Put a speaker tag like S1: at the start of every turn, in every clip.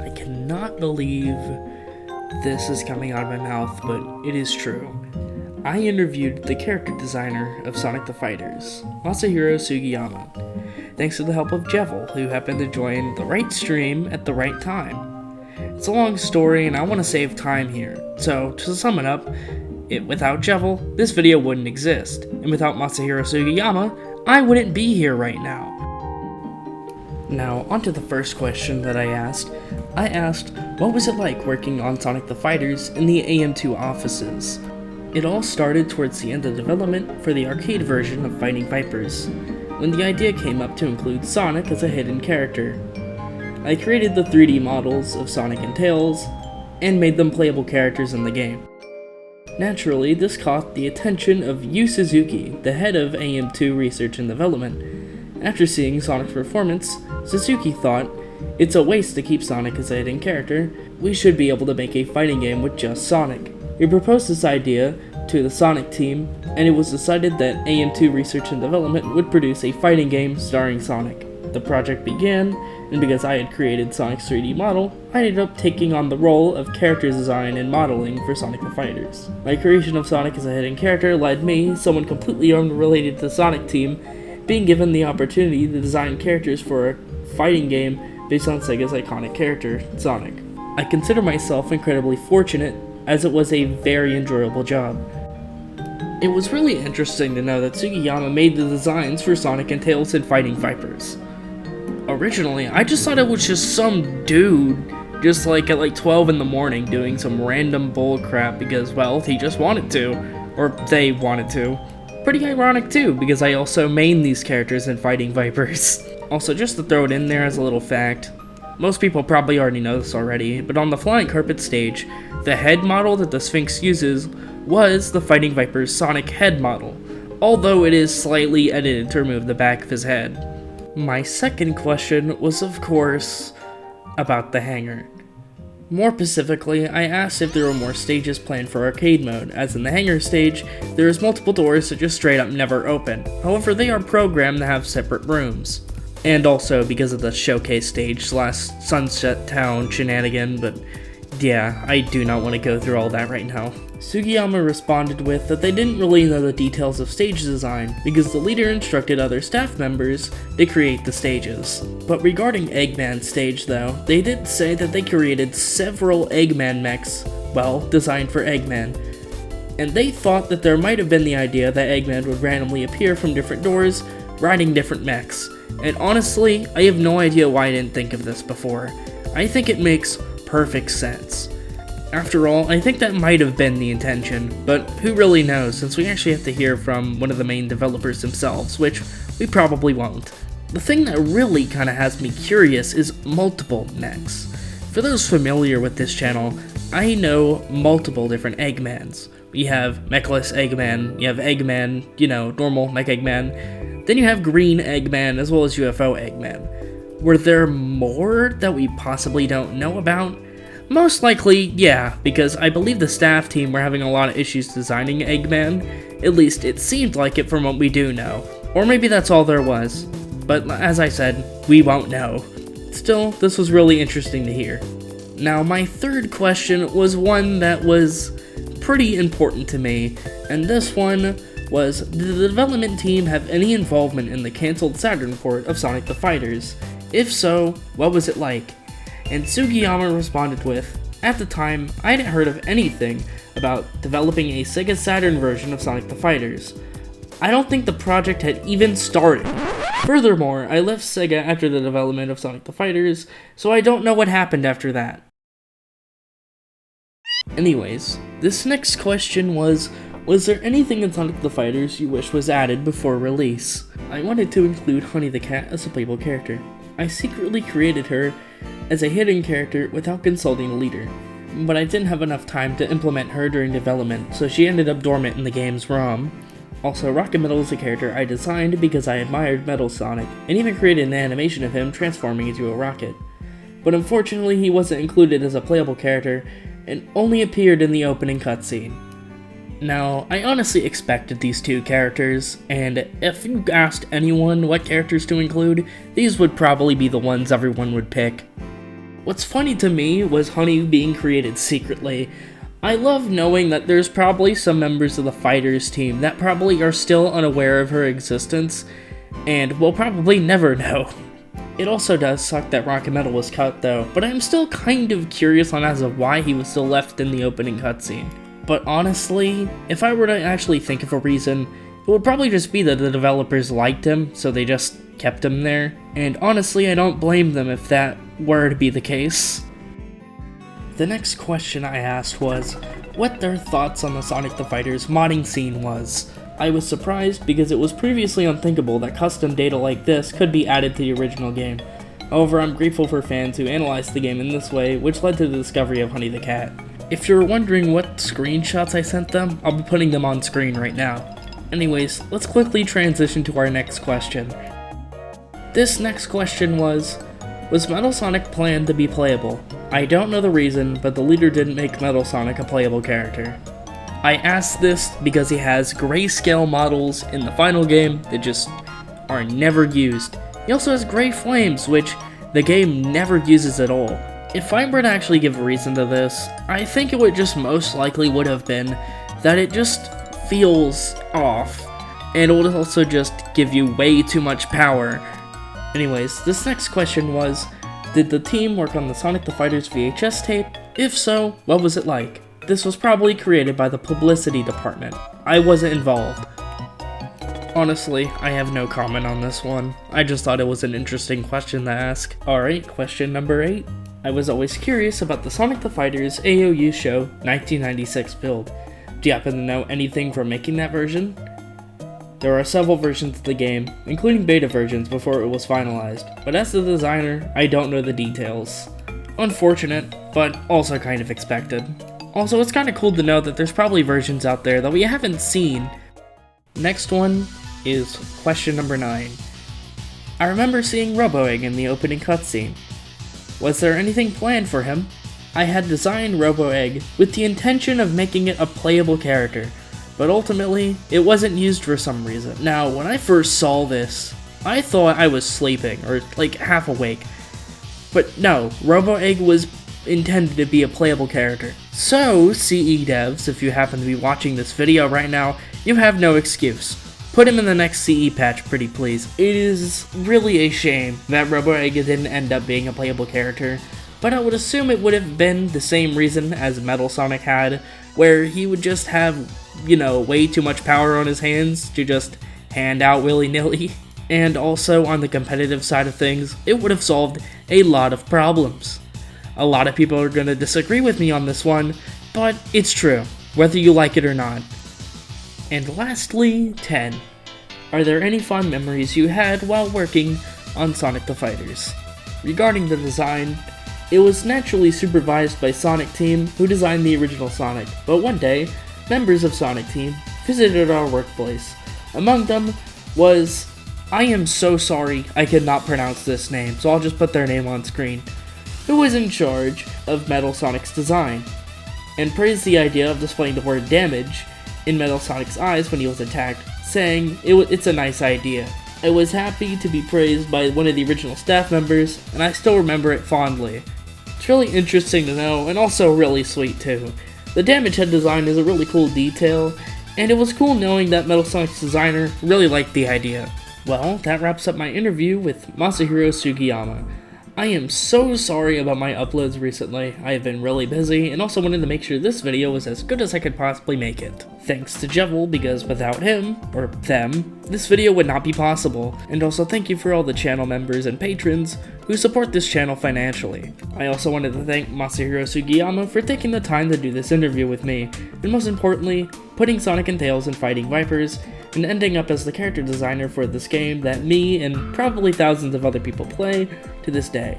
S1: I cannot believe this is coming out of my mouth, but it is true. I interviewed the character designer of Sonic the Fighters, Masahiro Sugiyama, thanks to the help of Jevil, who happened to join the right stream at the right time. It's a long story and I want to save time here, so to sum it up, without Jevil, this video wouldn't exist, and without Masahiro Sugiyama, I wouldn't be here right now. Now, onto the first question that I asked, what was it like working on Sonic the Fighters in the AM2 offices? It all started towards the end of development for the arcade version of Fighting Vipers, when the idea came up to include Sonic as a hidden character. I created the 3D models of Sonic and Tails, and made them playable characters in the game. Naturally, this caught the attention of Yu Suzuki, the head of AM2 Research and Development. After seeing Sonic's performance, Suzuki thought, it's a waste to keep Sonic as a hidden character, we should be able to make a fighting game with just Sonic. We proposed this idea to the Sonic team, and it was decided that AM2 Research and Development would produce a fighting game starring Sonic. The project began, and because I had created Sonic's 3D model, I ended up taking on the role of character design and modeling for Sonic the Fighters. My creation of Sonic as a hidden character led me, someone completely unrelated to the Sonic team, being given the opportunity to design characters for a fighting game based on Sega's iconic character, Sonic. I consider myself incredibly fortunate, as it was a very enjoyable job. It was really interesting to know that Sugiyama made the designs for Sonic and Tails in Fighting Vipers. Originally, I just thought it was just some dude, just at 12 in the morning doing some random bull crap because, well, he just wanted to, or they wanted to. Pretty ironic too, because I also main these characters in Fighting Vipers. Also, just to throw it in there as a little fact, most people probably already know this already, but on the Flying Carpet stage, the head model that the Sphinx uses was the Fighting Vipers Sonic head model, although it is slightly edited to remove the back of his head. My second question was, of course, about the hangar. More specifically, I asked if there were more stages planned for arcade mode, as in the hangar stage, there is multiple doors that just straight up never open. However, they are programmed to have separate rooms. And also because of the showcase stage / Sunset Town shenanigan, but yeah, I do not want to go through all that right now. Sugiyama responded with that they didn't really know the details of stage design, because the leader instructed other staff members to create the stages. But regarding Eggman's stage though, they did say that they created several Eggman mechs, designed for Eggman. And they thought that there might have been the idea that Eggman would randomly appear from different doors, riding different mechs. And honestly, I have no idea why I didn't think of this before. I think it makes perfect sense. After all, I think that might have been the intention, but who really knows, since we actually have to hear from one of the main developers themselves, which we probably won't. The thing that really kinda has me curious is multiple mechs. For those familiar with this channel, I know multiple different Eggmans. You have Mechless Eggman, you have Eggman, normal Mech Eggman, then you have Green Eggman, as well as UFO Eggman. Were there more that we possibly don't know about? Most likely, yeah, because I believe the staff team were having a lot of issues designing Eggman. At least it seemed like it from what we do know. Or maybe that's all there was. But as I said, we won't know. Still, this was really interesting to hear. Now, my third question was one that was pretty important to me, and this one was, did the development team have any involvement in the cancelled Saturn port of Sonic the Fighters? If so, what was it like? And Sugiyama responded with, at the time, I hadn't heard of anything about developing a Sega Saturn version of Sonic the Fighters. I don't think the project had even started. Furthermore, I left Sega after the development of Sonic the Fighters, so I don't know what happened after that. Anyways, this next question was there anything in Sonic the Fighters you wish was added before release? I wanted to include Honey the Cat as a playable character. I secretly created her as a hidden character without consulting the leader, but I didn't have enough time to implement her during development, so she ended up dormant in the game's ROM. Also, Rocket Metal is a character I designed because I admired Metal Sonic, and even created an animation of him transforming into a rocket. But unfortunately, he wasn't included as a playable character, and only appeared in the opening cutscene. Now, I honestly expected these two characters, and if you asked anyone what characters to include, these would probably be the ones everyone would pick. What's funny to me was Honey being created secretly. I love knowing that there's probably some members of the Fighters team that probably are still unaware of her existence, and will probably never know. It also does suck that Rocket Metal was cut though, but I'm still kind of curious on as of why he was still left in the opening cutscene. But honestly, if I were to actually think of a reason, it would probably just be that the developers liked him, so they just kept him there. And honestly, I don't blame them if that were to be the case. The next question I asked was what their thoughts on the Sonic the Fighters modding scene was. I was surprised because it was previously unthinkable that custom data like this could be added to the original game. However, I'm grateful for fans who analyzed the game in this way, which led to the discovery of Honey the Cat. If you're wondering what screenshots I sent them, I'll be putting them on screen right now. Anyways, let's quickly transition to our next question. This next question was Metal Sonic planned to be playable? I don't know the reason, but the leader didn't make Metal Sonic a playable character. I asked this because he has grayscale models in the final game that just are never used. He also has gray flames, which the game never uses at all. If I were to actually give a reason to this, I think it would just most likely would have been that it just feels off, and it would also just give you way too much power. Anyways, this next question was, did the team work on the Sonic the Fighters VHS tape? If so, what was it like? This was probably created by the publicity department. I wasn't involved. Honestly, I have no comment on this one. I just thought it was an interesting question to ask. Alright, question number 8. I was always curious about the Sonic the Fighters AOU show 1996 build. Do you happen to know anything from making that version? There are several versions of the game, including beta versions before it was finalized, but as the designer, I don't know the details. Unfortunate, but also kind of expected. Also, it's kinda cool to know that there's probably versions out there that we haven't seen. Next one is question number 9. I remember seeing Robo Egg in the opening cutscene. Was there anything planned for him? I had designed Robo Egg with the intention of making it a playable character, but ultimately, it wasn't used for some reason. Now, when I first saw this, I thought I was sleeping, or like half awake. But no, Robo Egg was intended to be a playable character. So, CE devs, if you happen to be watching this video right now, you have no excuse. Put him in the next CE patch, pretty please. It is really a shame that Robo Egg didn't end up being a playable character, but I would assume it would have been the same reason as Metal Sonic had, where he would just have, you know, way too much power on his hands to just hand out willy-nilly. And also, on the competitive side of things, it would have solved a lot of problems. A lot of people are going to disagree with me on this one, but it's true, whether you like it or not. And lastly, 10. Are there any fond memories you had while working on Sonic the Fighters? Regarding the design, it was naturally supervised by Sonic Team, who designed the original Sonic, but one day, members of Sonic Team visited our workplace. Among them was, I am so sorry I cannot pronounce this name, so I'll just put their name on screen, who was in charge of Metal Sonic's design, and praised the idea of displaying the word damage in Metal Sonic's eyes when he was attacked, saying it's a nice idea. I was happy to be praised by one of the original staff members, and I still remember it fondly. It's really interesting to know, and also really sweet too. The damage head design is a really cool detail, and it was cool knowing that Metal Sonic's designer really liked the idea. Well, that wraps up my interview with Masahiro Sugiyama. I am so sorry about my uploads recently. I have been really busy, and also wanted to make sure this video was as good as I could possibly make it. Thanks to Jevil, because without him, or them, this video would not be possible. And also thank you for all the channel members and patrons who support this channel financially. I also wanted to thank Masahiro Sugiyama for taking the time to do this interview with me, and most importantly, putting Sonic and Tails in Fighting Vipers, and ending up as the character designer for this game that me and probably thousands of other people play to this day.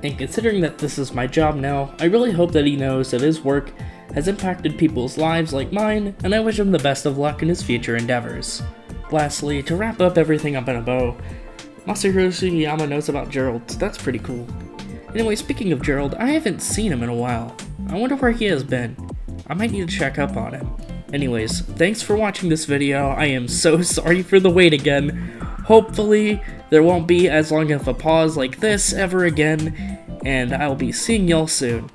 S1: And considering that this is my job now, I really hope that he knows that his work has impacted people's lives like mine, and I wish him the best of luck in his future endeavors. Lastly, to wrap up everything up in a bow, Masahiro Sugiyama knows about Gerald, so that's pretty cool. Anyway, speaking of Gerald, I haven't seen him in a while. I wonder where he has been. I might need to check up on him. Anyways, thanks for watching this video. I am so sorry for the wait again. Hopefully, there won't be as long of a pause like this ever again. and I'll be seeing y'all soon.